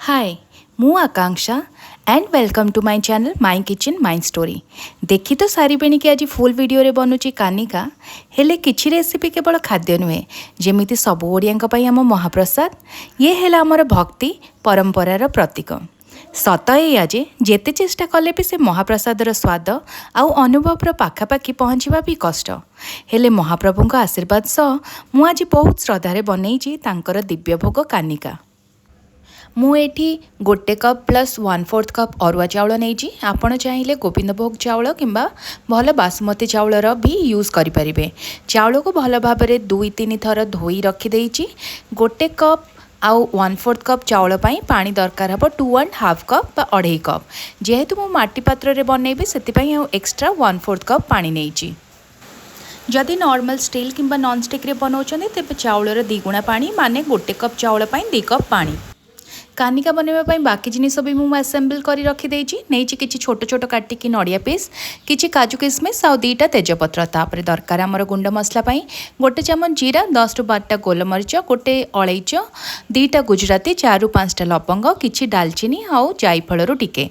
हाय मु Akanksha and welcome to my channel my kitchen my story. देखी तो सारे कि आज फुल वीडियो रे बनुची कानिका हेले किछि रेसिपी केवल खाद्य नुहे जेमिति सब ओडियांक पई आम महाप्रसाद ये हेला हमर भक्ति परंपरार प्रतीक। सत एया जे जेते चेष्टा कले भी से महाप्रसादर स्वाद आउ अनुभवर पाखापाखि पहुँचवा भी कष्ट हेले महाप्रभुଙ୍କ आशीर्वाद सह मु आज बहुत श्रद्धारे बनैछि तांकर दिव्य भोग कानिका। मुझे गोटे कप प्लस 1/4 कप अरुआ चाउल नहीं आपण चाहिए गोविंद भोग चाउल किंबा भल बासमती चाउलर भी यूज करें। चाउल को भल भाव में 2-3 थर धोई रखिदे गोटे कप आउ 1/4 कप चाउल पाई पानी दरकार हम 2.5 कप बा 2.5 कप जेहेतु मु माटी पात्र रे बनैबी सेतिपई एक्स्ट्रा 1/4 कप पानी नहीं। जदि नॉर्मल स्टील किंबा नॉन स्टिक रे बनाउछन्ते तेबे चाउलर 2 गुणा पानी माने गोटे कप चाउल पाई 2 कप पानी। कानिका बनवाई बाकी जिनिस भी मुझे आसेम्बल कर रखिदे कि छोट छोट काटिकी नड़िया पीस किछि काजू किसमिस आउ 2टा तेजपत्र तापर दरकार आमर गुंड मसला पाई गोटे चामच जीरा 10-12टा गोलमरीच गोटे अलैच 2टा गुजराती 4-5टा लवंग किछि दालचीनी आउ जायफल टिके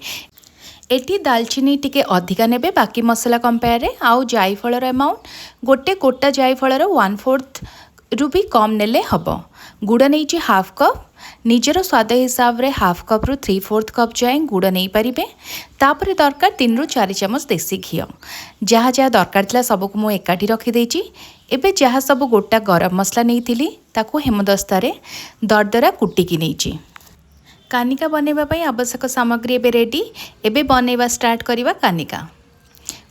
एटी दालचीनी टिके अधिका नेबे बाकी मसला कंपेयर रे आउ जायफलर अमाउंट गोटे गोटा जायफलर 1/4 रु भी कम नेले हब। गुड़ नहीं 1/2 कप निजर स्वाद हिसाब रे 1/2 कप रु 3/4 कप जाए गुड़ नहीं पारे। तापर दरकार 3 ରୁ 4 चामच देसी घी जहाँ जहाँ दरकार था सबको मुझे एकाठी रखिदे। एबे जहाँ सब गोटा गरम मसला नहीं ताकू हेमदस्तारे दरदरा कुटिकी नहीं। कानिका बनवाई आवश्यक सामग्री एबे रेडी। एबे बनवा स्टार्ट करवा कानिका।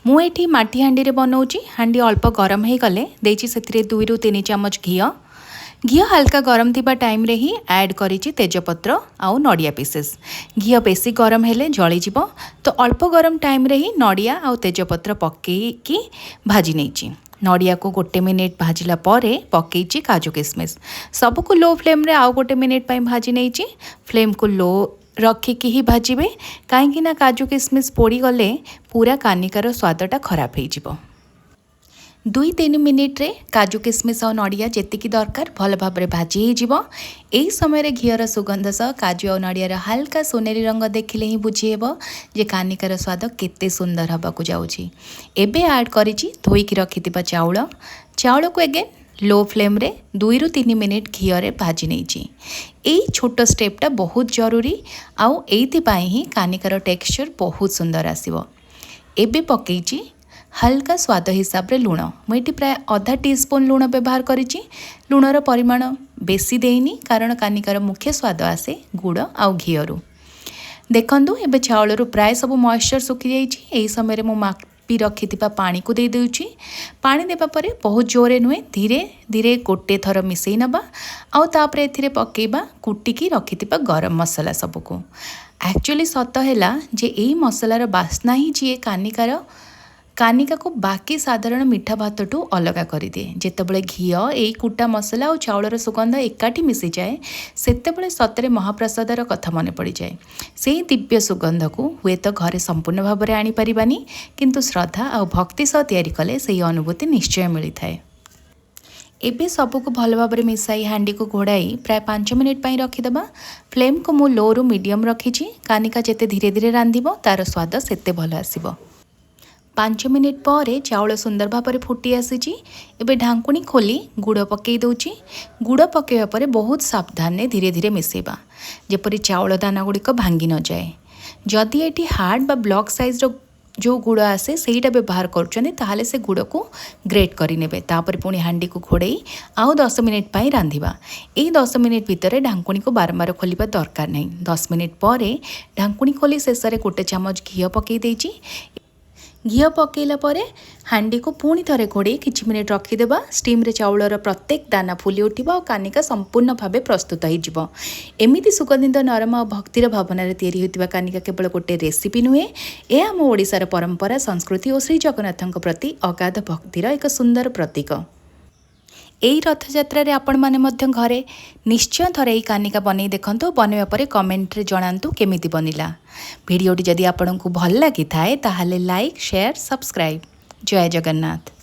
मुझे माटी हांडी रे बनाऊँगी। हांडी अल्प गरम हो गले देछि सेथिरे 2 ରୁ 3 चामच घी हल्का गरम थिबा टाइम रे ही ऐड करिछि तेजपत्र आउ नड़िया पीसेस। घी बेसी गरम हेले जली जिवो तो अल्प गरम टाइम रे ही नड़िया आउ तेजपत्र पकेइकी भाजी नेछि। नड़िया को 1 मिनिट भाजिला परे पकेइछि काजू किसमिस सबको लो फ्लेम रे आउ 1 मिनिट पई भाजी नेछि। फ्लेम को लो रखिकी ही भाजिबे काहेकि काजू किसमिस पोड़ी गले पूरा कानिकार स्वादटा खराब हो जिवो। 2-3 मिनिट रे काजू किसमिस और नड़िया जेतिकी दरकार भल भाव में भाजी हो। यही समय घीर सुगंध सह काजू और नड़ियार हल्का सोनेरी रंग देखिले ही बुझीहेब जे कानिकार स्वाद केते सुंदर हबाकू जाउछि। एबे ऐड करिछि धोईकी रखिथिबा चाउल को एगेन लो फ्लेम रे 2 ରୁ 3 मिनिट घीरे भाजी नहीं। यही छोट स्टेपटा बहुत जरूरी आउ एइथिपाई ही कानिकार टेक्सचर बहुत सुंदर आसिबो। एबे पकेइछि हल्का स्वाद हिसाब रे लुण मुझे प्राय आधा टीस्पून लुण व्यवहार करिछि। लुणर परिमाण बेसी देइनी कारण कानिकार मुख्य स्वाद आसे गुड़ आउ घीरु। देखंतु एबे चाउलरू प्राय सब मॉइस्चर सुखी जाइछि। एही समय रे मु मापी रखिथिबा पानी को दे देउछि। पानी देबा परे बहुत जोरे नुहे धीरे धीरे गोटे थर मिसेई नबा आउ तापर एथिरे पकेइबा कुटिकी रखिथिबा गरम मसला सबको। एक्चुअली सत हैला जे एही मसलार बास्ना ही जे कानिका को बाकी साधारण मीठा भातटू अलग कर दिए। जितेबाला घी यही कुटा मसला और चाउलर सुगंध एकाठी मिसी जाए सेतेबेले सतरे महाप्रसादर कथा मन पड़ जाए। से दिव्य सुगंध को हुए तो घरे संपूर्ण भाव में आनीपारानी किंतु श्रद्धा और भक्ति सह तैयारी कले से अनुभूति निश्चय मिलता है। एबे सबको भल भाव में मिसाई हांडी को घोड़ाई प्राय 5 मिनिट पर रखिदेबा। फ्लेम को मु लो रु मीडियम रखी। कानिका जेते धीरे धीरे रांधिबो तार स्वाद सेते भल आसिबो। 5 मिनिट पर चाउल सुंदर भाव में फुटी आसी। एबे ढांकुणी खोली गुड़ पकई दूची। गुड़ पकईवा पर बहुत सावधान धीरे धीरे मिसेबा जेपरी चाउल दाना गुड़िक भांगी न जाए। जदि एटी हार्ड बा ब्लॉक साइज रो जो गुड़ आसे सेटा व्यवहार करुछन्ते ताहले से गुड़ को ग्रेट करि नेबे। तापर पुणी हांडी को घोड़ई आउ 10 मिनिट पाई रांधिबा। एई 10 मिनिट भितर ढांकुणी को बारंबार खोलिबा दरकार नहीं। 10 मिनिट पर ढांकुणी खोली शेष में 1 चामच घी पकई देइछि। घी पकईला परे हांडी को पुणी थरे घोड़े किछि मिनिट रखिदेबा। स्टीम रे चाउलर प्रत्येक दाना फुली उठिबा और कानिका संपूर्ण भावे प्रस्तुत हो। एमिति सुगंधित नरम और भक्तिर भावना तैयारी होतिबा कानिका केवल गोटे रेसिपी नुहे यह आम ओडिशार परंपरा संस्कृति और श्री जगन्नाथଙ୍କ प्रति अगाध भक्तिर एक सुंदर प्रतीक। यही रथयात्रा रे आपण माने मध्य घरे निश्चय थरे यही कानिका बनै देखंतु। बनवा पर कमेंट रे जणांतु केमिति बनिला। वीडियोटी जदि आपंक भल लगी थाए ताहले लाइक शेयर सब्सक्राइब। जय जगन्नाथ।